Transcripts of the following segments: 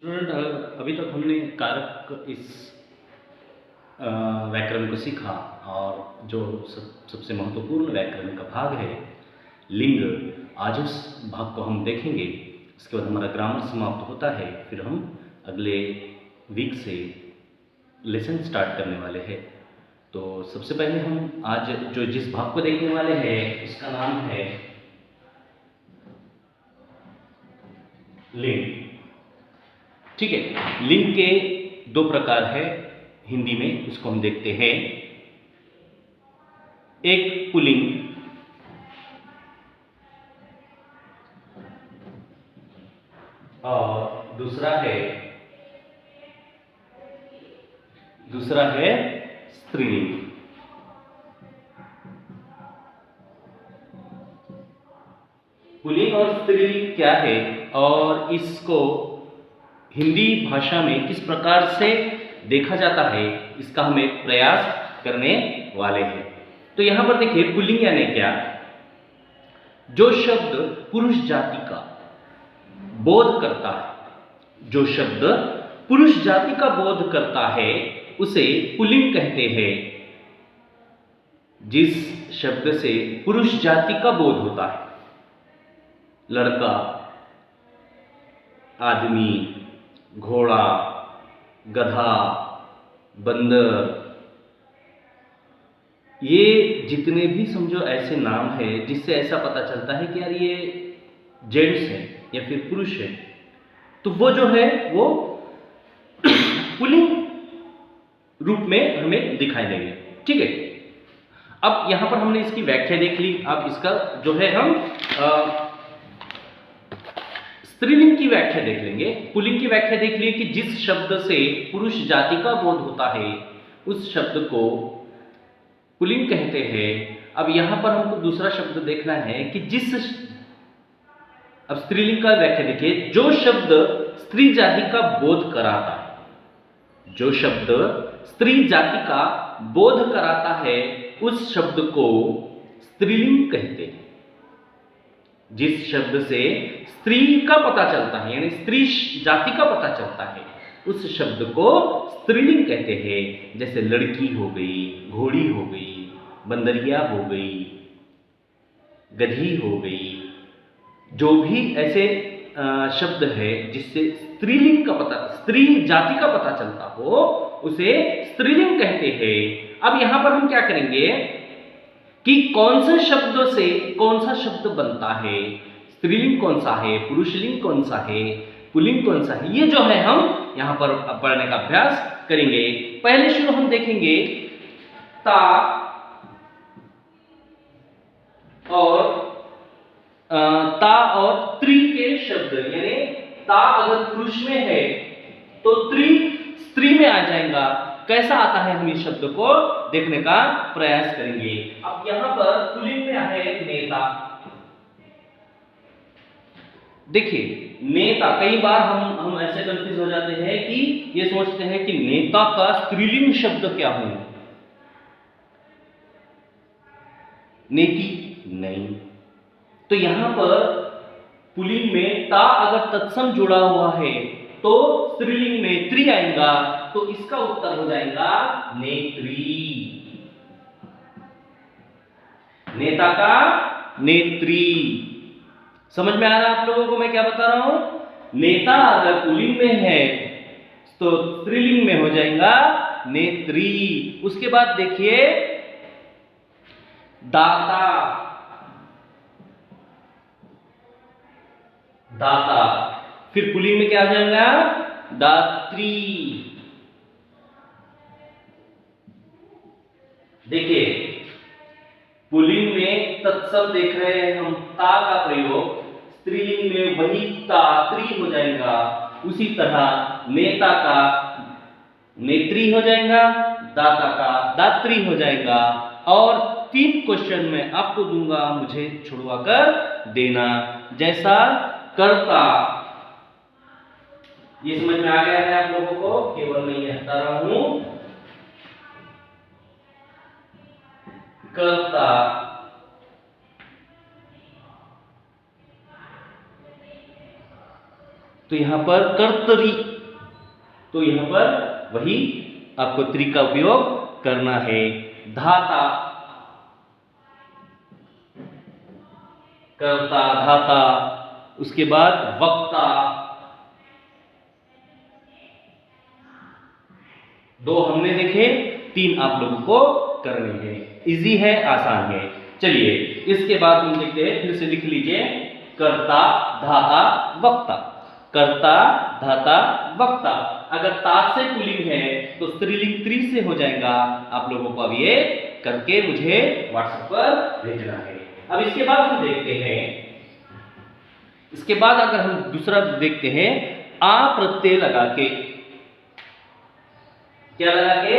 Student अभी तक हमने कारक इस व्याकरण को सीखा और जो सबसे महत्वपूर्ण व्याकरण का भाग है लिंग, आज उस भाग को हम देखेंगे। इसके बाद हमारा ग्रामर समाप्त होता है, फिर हम अगले वीक से लेसन स्टार्ट करने वाले हैं। तो सबसे पहले हम आज जो जिस भाग को देखने वाले हैं उसका नाम है लिंग। ठीक है, लिंग के दो प्रकार है हिंदी में, उसको हम देखते हैं। एक पुल्लिंग और दूसरा है स्त्रीलिंग। पुल्लिंग और स्त्रीलिंग क्या है और इसको हिंदी भाषा में किस प्रकार से देखा जाता है, इसका हम एक प्रयास करने वाले हैं। तो यहां पर देखिए, पुल्लिंग यानी क्या? जो शब्द पुरुष जाति का बोध करता है, जो शब्द पुरुष जाति का बोध करता है उसे पुल्लिंग कहते हैं। जिस शब्द से पुरुष जाति का बोध होता है, लड़का, आदमी, घोड़ा, गधा, बंदर, ये जितने भी समझो ऐसे नाम है जिससे ऐसा पता चलता है कि यार ये जेंट्स है या फिर पुरुष है, तो वो जो है वो पुल्लिंग रूप में हमें दिखाई देंगे। ठीक है, अब यहां पर हमने इसकी व्याख्या देख ली। अब इसका जो है हम स्त्रीलिंग की व्याख्या देख लेंगे। पुल्लिंग की व्याख्या देख लिए कि जिस शब्द से पुरुष जाति का बोध होता है उस शब्द को पुल्लिंग कहते हैं। अब यहां पर हमको दूसरा शब्द देखना है कि अब स्त्रीलिंग का व्याख्या देखिए, जो शब्द स्त्री जाति का बोध कराता है, जो शब्द स्त्री जाति का बोध कराता है उस शब्द को स्त्रीलिंग कहते हैं। जिस शब्द से स्त्री का पता चलता है यानी स्त्री जाति का पता चलता है उस शब्द को स्त्रीलिंग कहते हैं। जैसे लड़की हो गई, घोड़ी हो गई, बंदरिया हो गई, गधी हो गई, जो भी ऐसे शब्द है जिससे स्त्रीलिंग का पता, स्त्री जाति का पता चलता हो उसे स्त्रीलिंग कहते हैं। अब यहां पर हम क्या करेंगे कि कौन से शब्द से कौन सा शब्द बनता है, स्त्रीलिंग कौन सा है, पुरुषलिंग कौन सा है, पुल्लिंग कौन सा है, ये जो है हम यहां पर पढ़ने का अभ्यास करेंगे। पहले शुरू हम देखेंगे ता और त्री के शब्द, यानी ता अगर पुरुष में है तो त्री स्त्री में आ जाएगा। कैसा आता है हम इस शब्द को देखने का प्रयास करेंगे। अब यहां पर पुल्लिंग में है नेता। देखिए, नेता, कई बार हम ऐसे कंफ्यूज हो जाते हैं कि ये सोचते हैं कि नेता का स्त्रीलिंग शब्द क्या हो, नेती, नहीं। तो यहां पर पुल्लिंग में ता अगर तत्सम जुड़ा हुआ है तो स्त्रीलिंग में त्री आएगा, तो इसका उत्तर हो जाएगा नेत्री। नेता का नेत्री। समझ में आ रहा है आप लोगों को मैं क्या बता रहा हूं? नेता अगर पुल्लिंग में है तो स्त्रीलिंग में हो जाएगा नेत्री। उसके बाद देखिए दाता, दाता, फिर पुल्लिंग में क्या आ जाएगा? दात्री। देखिए, पुल्लिंग में तत्सम देख रहे हैं हम, ता का प्रयोग, स्त्रीलिंग में वही ता त्री हो जाएगा। उसी तरह नेता का नेत्री हो जाएगा, दाता का दात्री हो जाएगा। और 3 क्वेश्चन में आपको दूंगा, मुझे छुड़वा कर देना। जैसा कर्ता, ये समझ में आ गया है आप लोगों को, केवल मैं ये हटा रहा हूं। कर्ता, तो यहां पर कर्तरी, तो यहां पर वही आपको त्री का उपयोग करना है। धाता, कर्ता धाता, उसके बाद वक्ता, दो हमने देखे, तीन आप लोगों को करने हैं। इजी है, आसान है। चलिए इसके बाद हम देखते हैं, फिर से लिख लीजिए, कर्ता धाता वक्ता, कर्ता धाता वक्ता। अगर ता से पुल्लिंग है तो स्त्रीलिंग त्री से हो जाएगा। आप लोगों को अब ये करके मुझे व्हाट्सएप पर भेजना है। अब इसके बाद हम देखते हैं, इसके बाद अगर हम दूसरा देखते हैं, आ प्रत्यय लगा के, क्या लगा के,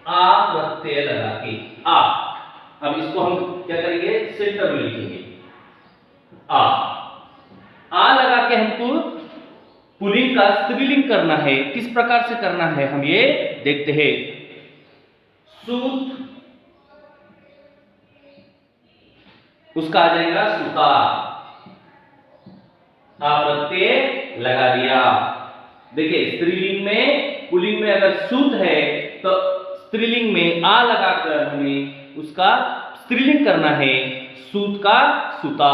आ प्रत्यय लगा के, आ। अब इसको हम क्या करेंगे, सेंटर में लिखेंगे, आ लगा के हमको पुल्लिंग का स्त्रीलिंग करना है। किस प्रकार से करना है हम ये देखते हैं। सूत, उसका आ जाएगा सुता, आ प्रत्यय लगा दिया। देखिए स्त्रीलिंग में, पुल्लिंग में अगर सूत है तो स्त्रीलिंग में आ लगाकर हमें उसका स्त्रीलिंग करना है, सूत का सुता।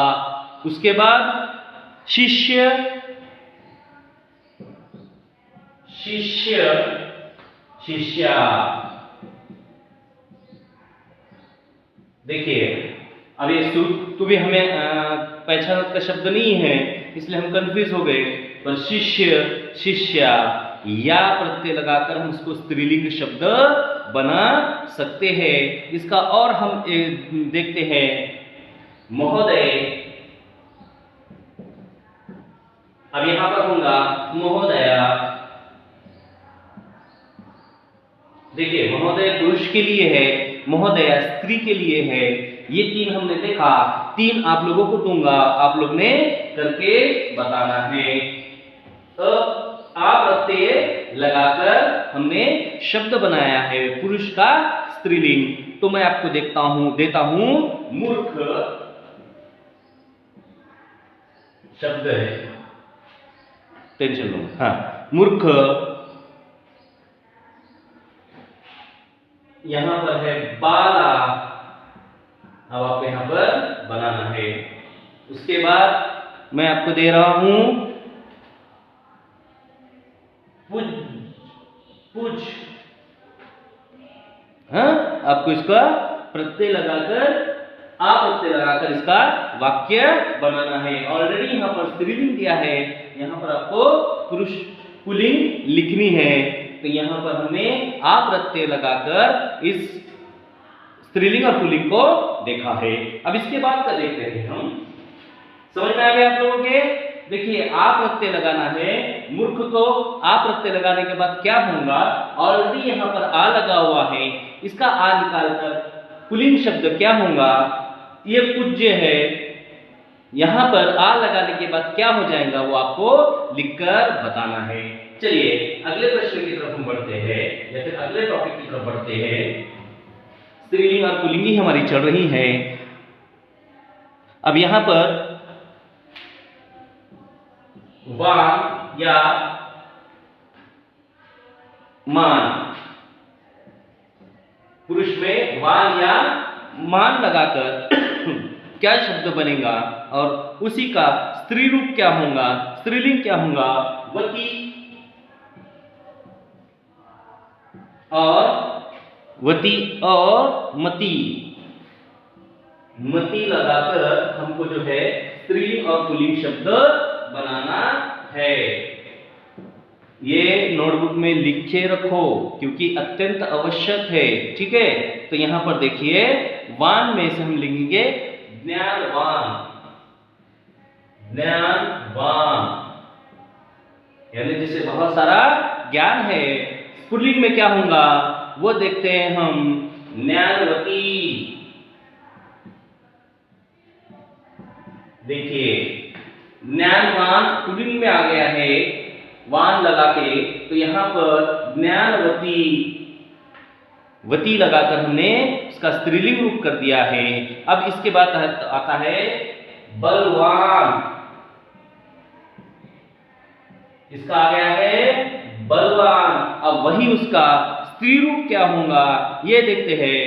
उसके बाद शिष्य, शिष्य शिष्या। देखिए अब ये सूत तो भी हमें पहचान का शब्द नहीं है, इसलिए हम कंफ्यूज हो गए। पर शिष्य शिष्या, या प्रत्यय लगाकर हम उसको स्त्रीलिंग शब्द बना सकते हैं। इसका और हम देखते हैं, महोदय। अब यहां पर होगा महोदया। देखिए महोदय पुरुष के लिए है, महोदया स्त्री के लिए है। ये तीन हमने देखा, तीन आप लोगों को दूंगा, आप लोग ने करके बताना है। तो आ प्रत्यय लगाकर हमने शब्द बनाया है पुरुष का स्त्रीलिंग। तो मैं आपको देता हूं मूर्ख शब्द है, टेंशन लो। हाँ, मूर्ख, यहां पर है बाला। अब आपको यहां पर बनाना है। उसके बाद मैं आपको दे रहा हूं पुज, पुज। हाँ, आपको इसका प्रत्यय लगाकर, आ प्रत्यय लगाकर इसका वाक्य बनाना है। ऑलरेडी यहां पर स्त्रीलिंग दिया है, यहां पर आपको पुरुष पुल्लिंग लिखनी है। तो यहां पर हमने आ प्रत्यय लगाकर इस स्त्रीलिंग और पुल्लिंग को देखा है। अब इसके बाद का देखते हैं हम, समझ में आ गया आप लोगों के। देखिए आ प्रत्यय लगाना है, मूर्ख को आ प्रत्यय लगाने के बाद क्या होगा, ऑलरेडी यहां पर आ लगा हुआ है, इसका आ निकालकर पुल्लिंग शब्द क्या होगा, ये पूज्य है। यहां पर आ लगाने के बाद क्या हो जाएगा वो आपको लिखकर बताना है। चलिए अगले प्रश्न की तरफ हम बढ़ते हैं, या फिर अगले टॉपिक की तरफ बढ़ते हैं। स्त्रीलिंग और पुल्लिंग ही हमारी चल रही है। अब यहां पर वान या मान, पुरुष में वान या मान लगाकर क्या शब्द बनेगा, और उसी का स्त्री रूप क्या होगा, स्त्रीलिंग क्या होगा, वती और मती। मती लगाकर हमको जो है स्त्रीलिंग और पुल्लिंग शब्द बनाना है। ये नोटबुक में लिखे रखो क्योंकि अत्यंत आवश्यक है, ठीक है। तो यहां पर देखिए वान में से हम लिखेंगे ज्ञानवान, ज्ञानवान, यानी जिसे बहुत सारा ज्ञान है। पुल्लिंग में क्या होगा वो देखते हैं हम, ज्ञानवती। देखिए ज्ञानवान पुल्लिंग में आ गया है वान लगा के, तो यहां पर ज्ञानवती, वती लगाकर हमने इसका स्त्रीलिंग रूप कर दिया है। अब इसके बाद आता है बलवान, इसका आ गया है बलवान। अब वही उसका स्त्री रूप क्या होगा ये देखते हैं,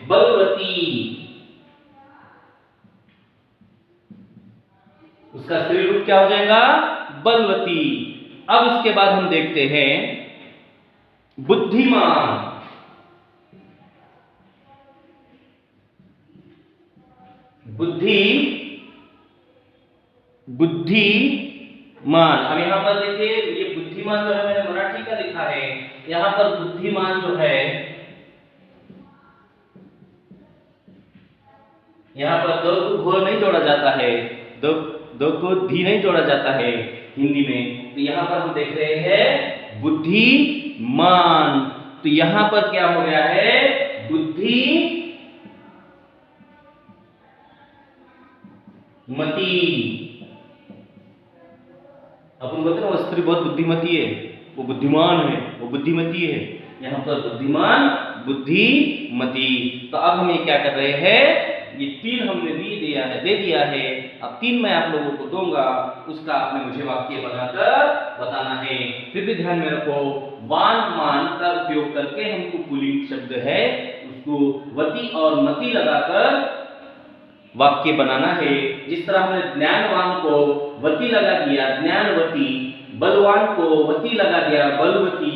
बलवती। उसका स्त्री रूप क्या हो जाएगा, बलवती। अब इसके बाद हम देखते हैं बुद्धिमान। बुद्धिमान। अब यहां पर देखिए, ये बुद्धिमान जो है मैंने मराठी का लिखा है, यहां पर बुद्धिमान जो है, यहां पर दो को घोर नहीं जोड़ा जाता है, दो को धी नहीं जोड़ा जाता है हिंदी में। तो यहां पर हम देख रहे हैं बुद्धिमान। तो यहां पर क्या हो गया है, बुद्धिमती। अपन बोलते हैं वो स्त्री बहुत बुद्धिमती है, वो बुद्धिमान है, वो बुद्धिमती है। यहां पर बुद्धिमान, बुद्धिमती। तो अब हम ये क्या कर रहे हैं, ये 3 हमने दे दिया है। अब 3 मैं आप लोगों को दूंगा, उसका आपने मुझे वाक्य बनाकर बताना है। फिर भी ध्यान में रखो, वान मान का उपयोग करके हमको पुल्लिंग शब्द है उसको वती और मती लगाकर वाक्य बनाना है। जिस तरह हमने ज्ञानवान को वती लगा दिया ज्ञानवती, बलवान को वती लगा दिया बलवती,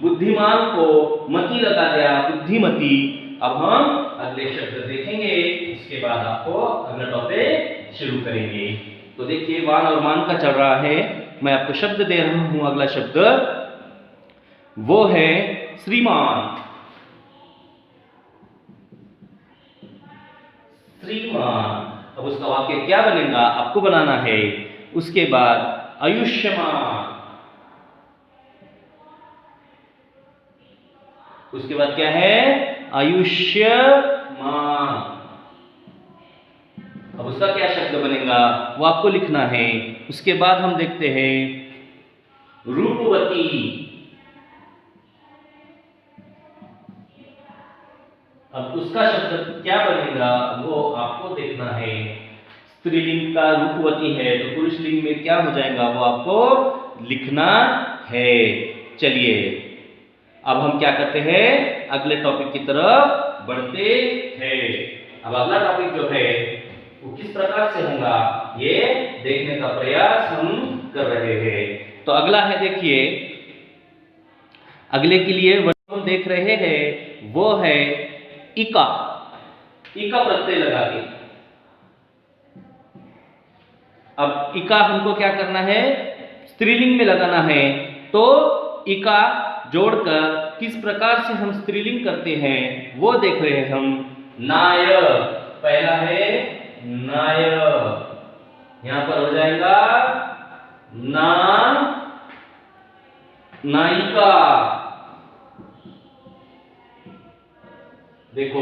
बुद्धिमान को मती लगा दिया बुद्धिमती। अब हम अगले शब्द देखेंगे, इसके बाद आपको अगला टॉपिक शुरू करेंगे। तो देखिए, वान और मान का चल रहा है, मैं आपको शब्द दे रहा हूं। अगला शब्द वो है श्रीमान। श्रीमान। अब उसका वाक्य क्या बनेगा आपको बनाना है। उसके बाद आयुष्मान। उसके बाद क्या है, आयुष्मान। अब उसका क्या शब्द बनेगा वो आपको लिखना है। उसके बाद हम देखते हैं रूपवती। अब उसका शब्द क्या बनेगा वो आपको देखना है। स्त्रीलिंग का रूपवती है तो पुरुष लिंग में क्या हो जाएगा वो आपको लिखना है। चलिए अब हम क्या करते हैं, अगले टॉपिक की तरफ बढ़ते हैं। अब अगला टॉपिक जो है वो किस प्रकार से होगा ये देखने का प्रयास हम कर रहे हैं। तो अगला है, देखिए अगले के लिए हम देख रहे हैं वो है इका। इका प्रत्यय लगा के। अब इका हमको क्या करना है, स्त्रीलिंग में लगाना है। तो इका जोड़कर किस प्रकार से हम स्त्रीलिंग करते हैं वो देख रहे हैं हम। नाय, पहला है नाय, यहां पर हो जाएगा ना, नायिका। देखो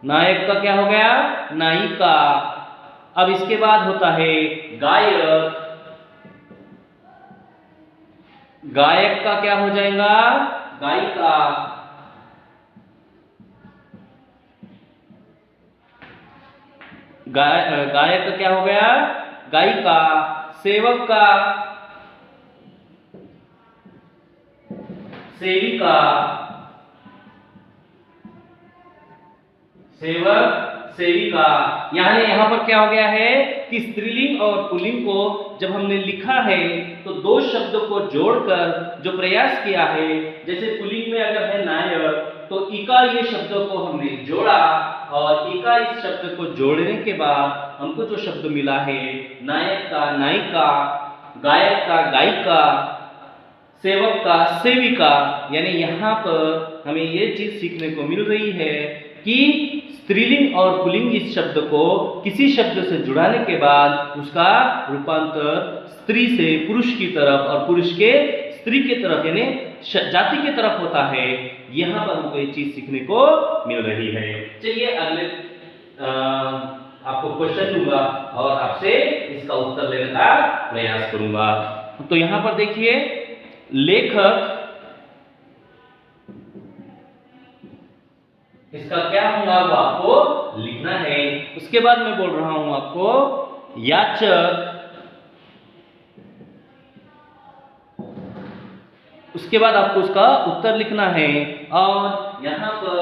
नायक का क्या हो गया, नायिका। अब इसके बाद होता है गायक। गायक का क्या हो जाएगा, गायिका। गायक का क्या हो गया, गायिका। सेवक का सेविका। सेवक सेविका। यानी यहां पर क्या हो गया है कि स्त्रीलिंग और पुल्लिंग को जब हमने लिखा है तो दो शब्दों को जोड़कर जो प्रयास किया है, जैसे पुल्लिंग में अगर है नायक तो इका ये शब्दों को हमने जोड़ा और इका इस शब्द को जोड़ने के बाद हमको जो शब्द मिला है नायक का नायिका, गायक का गायिका, सेवक का सेविका। यानी यहाँ पर हमें ये चीज सीखने को मिल रही है कि स्त्रीलिंग और पुल्लिंग इस शब्द को किसी शब्द से जुड़ाने के बाद उसका रूपांतर स्त्री से पुरुष की तरफ और पुरुष के स्त्री की तरफ यानी जाति की तरफ होता है। यहाँ पर हमको ये चीज सीखने को मिल रही है। चलिए अगले आपको क्वेश्चन दूंगा और आपसे इसका उत्तर लेने का प्रयास करूंगा। तो यहाँ पर देखिए लेखक, इसका क्या होगा वो आपको लिखना है। उसके बाद मैं बोल रहा हूं आपको याचक, उसके बाद आपको उसका उत्तर लिखना है और यहां पर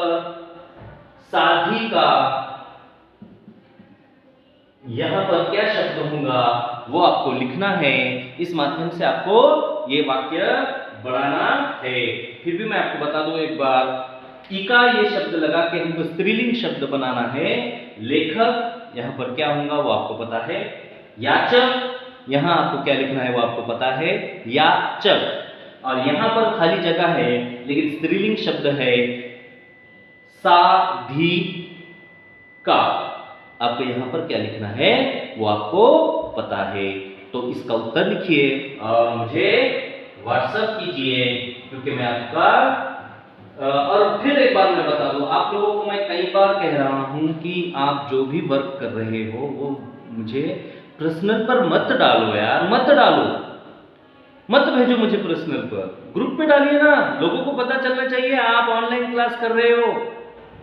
साधिका, यहां पर क्या शब्द होगा वो आपको लिखना है। इस माध्यम से आपको ये वाक्य बढ़ाना है। फिर भी मैं आपको बता दूं एक बार, इका ये शब्द लगा के हमको स्त्रीलिंग शब्द बनाना है। लेखक यहां पर क्या होगा वो आपको पता है। याचक यहां आपको क्या लिखना है वो आपको पता है, याचक। और यहां पर खाली जगह है लेकिन स्त्रीलिंग शब्द है साधिका। आपको यहां पर क्या लिखना है वो आपको पता है। तो इसका उत्तर लिखिए और मुझे व्हाट्सएप कीजिए, क्योंकि मैं आपका और फिर एक बार मैं बता दूं, आप लोगों को मैं कई बार कह रहा हूं कि आप जो भी वर्क कर रहे हो वो मुझे पर्सनल पर मत डालो यार, मत डालो, मत भेजो मुझे पर्सनल पर, ग्रुप पे डालिए ना। लोगों को पता चलना चाहिए आप ऑनलाइन क्लास कर रहे हो,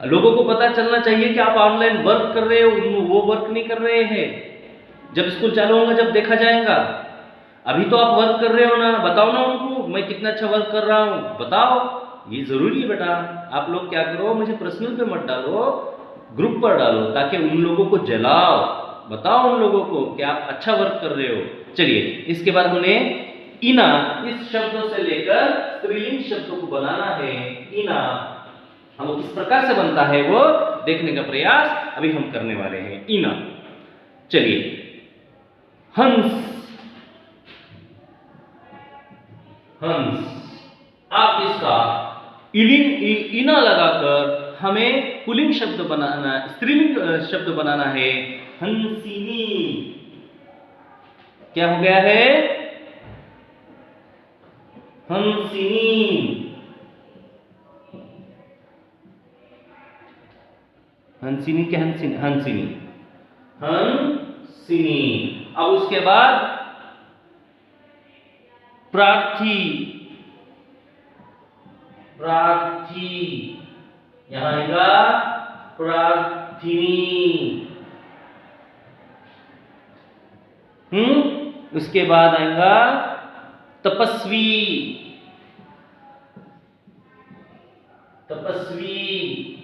लोगों को पता चलना चाहिए कि आप ऑनलाइन वर्क कर रहे हो, वो वर्क नहीं कर रहे हैं। जब स्कूल चालू होगा जब देखा जाएगा। अभी तो आप वर्क कर रहे हो ना, बताओ ना उनको मैं कितना अच्छा वर्क कर रहा हूं, बताओ। ये जरूरी है बेटा। आप लोग क्या करो, मुझे पर्सनल पे मत डालो, ग्रुप पर डालो, ताकि उन लोगों को जलाओ, बताओ उन लोगों को कि आप अच्छा वर्क कर रहे हो। चलिए, इसके बाद हमने इना इस शब्द से लेकर स्त्रीलिंग शब्द को बनाना है। इना हम किस प्रकार से बनता है वो देखने का प्रयास अभी हम करने वाले हैं। इना, चलिए, हंस, हंस। आप इसका इना लगाकर हमें पुल्लिंग शब्द बनाना, स्त्रीलिंग शब्द बनाना है। हंसिनी, क्या हो गया है? हंसिनी। हंसिनी क्या? हंसिनी, हंसिनी, हंसिनी। अब उसके बाद प्रार्थी, प्रार्थी, यहां आएगा प्रार्थिनी। उसके बाद आएगा तपस्वी, तपस्वी,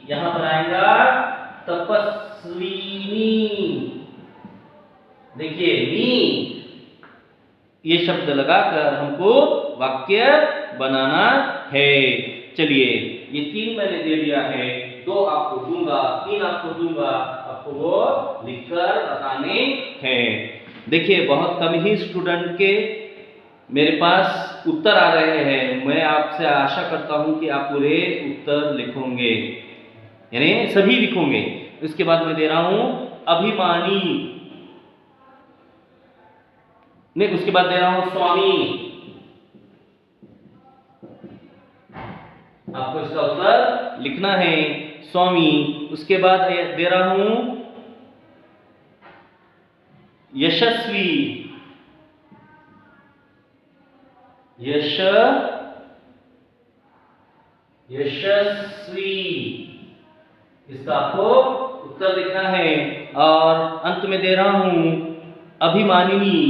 यहां पर आएगा तपस्विनी। देखिए, नी ये शब्द लगाकर हमको वाक्य बनाना है। चलिए, ये 3 मैंने दे दिया है, 2 आपको दूंगा, 3 आपको दूंगा, आपको वो लिखकर बताने हैं। देखिए, बहुत कम ही स्टूडेंट के मेरे पास उत्तर आ रहे हैं। मैं आपसे आशा करता हूं कि आप पूरे उत्तर लिखोगे, यानी सभी लिखोगे। इसके बाद मैं दे रहा हूं अभिमानी, नहीं, उसके बाद दे रहा हूं स्वामी। आपको इसका उत्तर लिखना है, स्वामी। उसके बाद दे रहा हूं यशस्वी, यशस्वी, इसका आपको उत्तर लिखना है। और अंत में दे रहा हूं अभिमानिनी,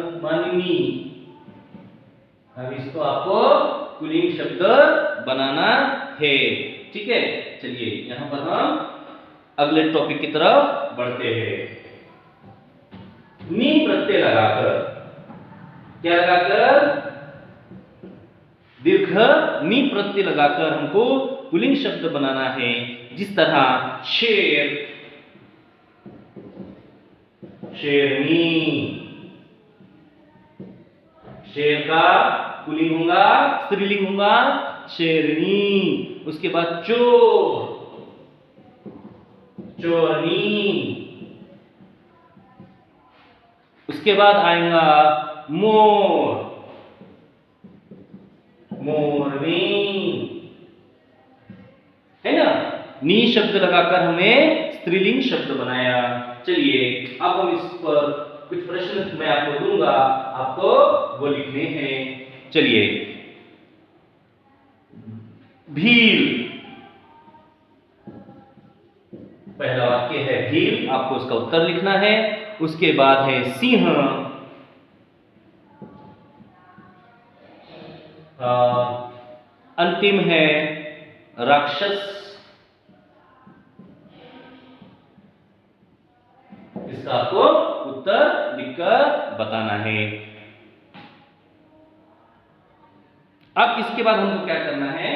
अभिमानिनी। अब इसको आपको पुल्लिंग शब्द बनाना है। ठीक है, चलिए यहां पर हम अगले टॉपिक की तरफ बढ़ते हैं। नी प्रत्यय लगाकर, क्या लगाकर? दीर्घ नी प्रत्यय लगाकर हमको पुल्लिंग शब्द बनाना है। जिस तरह शेर, शेरनी, शेर का पुल्लिंग होगा, स्त्रीलिंग होगा शेरनी। उसके बाद चोर, चोरनी। उसके बाद आएगा मोर, मोरनी, है ना। नी शब्द लगाकर हमें स्त्रीलिंग शब्द बनाया। चलिए, अब हम इस पर कुछ प्रश्न मैं आपको दूंगा, आपको वो लिखने हैं। चलिए, भील, पहला वाक्य है भील, आपको उसका उत्तर लिखना है। उसके बाद है सिंह, अंतिम है राक्षस। इसका आपको उत्तर लिखकर बताना है। अब इसके बाद हमको क्या करना है,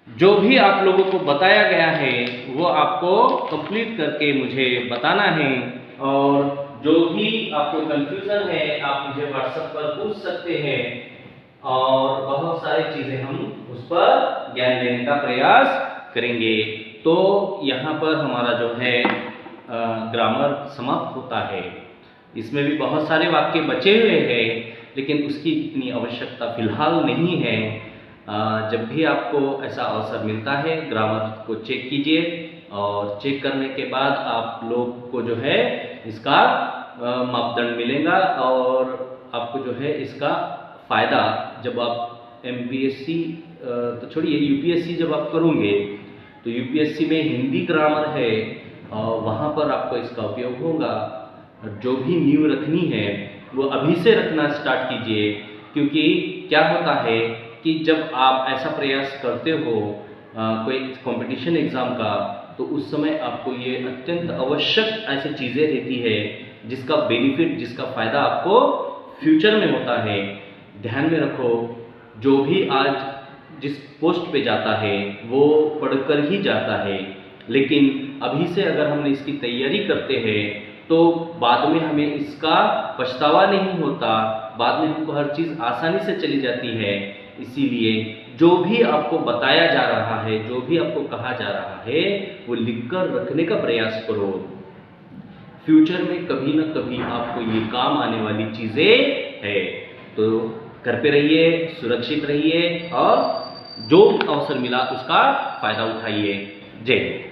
जो भी आप लोगों को बताया गया है वो आपको कंप्लीट करके मुझे बताना है, और जो भी आपको कंफ्यूजन है आप मुझे व्हाट्सएप पर पूछ सकते हैं, और बहुत सारी चीजें हम उस पर ज्ञान देने का प्रयास करेंगे। तो यहाँ पर हमारा जो है ग्रामर समाप्त होता है। इसमें भी बहुत सारे वाक्य बचे हुए हैं, लेकिन उसकी इतनी आवश्यकता फिलहाल नहीं है। जब भी आपको ऐसा अवसर मिलता है ग्रामर को चेक कीजिए, और चेक करने के बाद आप लोग को जो है इसका मापदंड मिलेगा, और आपको जो है इसका फ़ायदा जब आप MPSC तो छोड़िए UPSC जब आप करोगे तो UPSC में हिंदी ग्रामर है, वहाँ पर आपको इसका उपयोग होगा। जो भी नींव रखनी है वो अभी से रखना स्टार्ट कीजिए, क्योंकि क्या होता है कि जब आप ऐसा प्रयास करते हो कोई कंपटीशन एग्ज़ाम का, तो उस समय आपको ये अत्यंत आवश्यक ऐसी चीज़ें रहती है जिसका बेनिफिट, जिसका फ़ायदा आपको फ्यूचर में होता है। ध्यान में रखो, जो भी आज जिस पोस्ट पे जाता है वो पढ़कर ही जाता है, लेकिन अभी से अगर हमने इसकी तैयारी करते हैं तो बाद में हमें इसका पछतावा नहीं होता, बाद में हमको हर चीज़ आसानी से चली जाती है। इसीलिए जो भी आपको बताया जा रहा है, जो भी आपको कहा जा रहा है, वो लिखकर रखने का प्रयास करो। फ्यूचर में कभी ना कभी आपको ये काम आने वाली चीज़ें है। तो घर पे रहिए, सुरक्षित रहिए, और जो अवसर मिला उसका फायदा उठाइए। जय हिंद।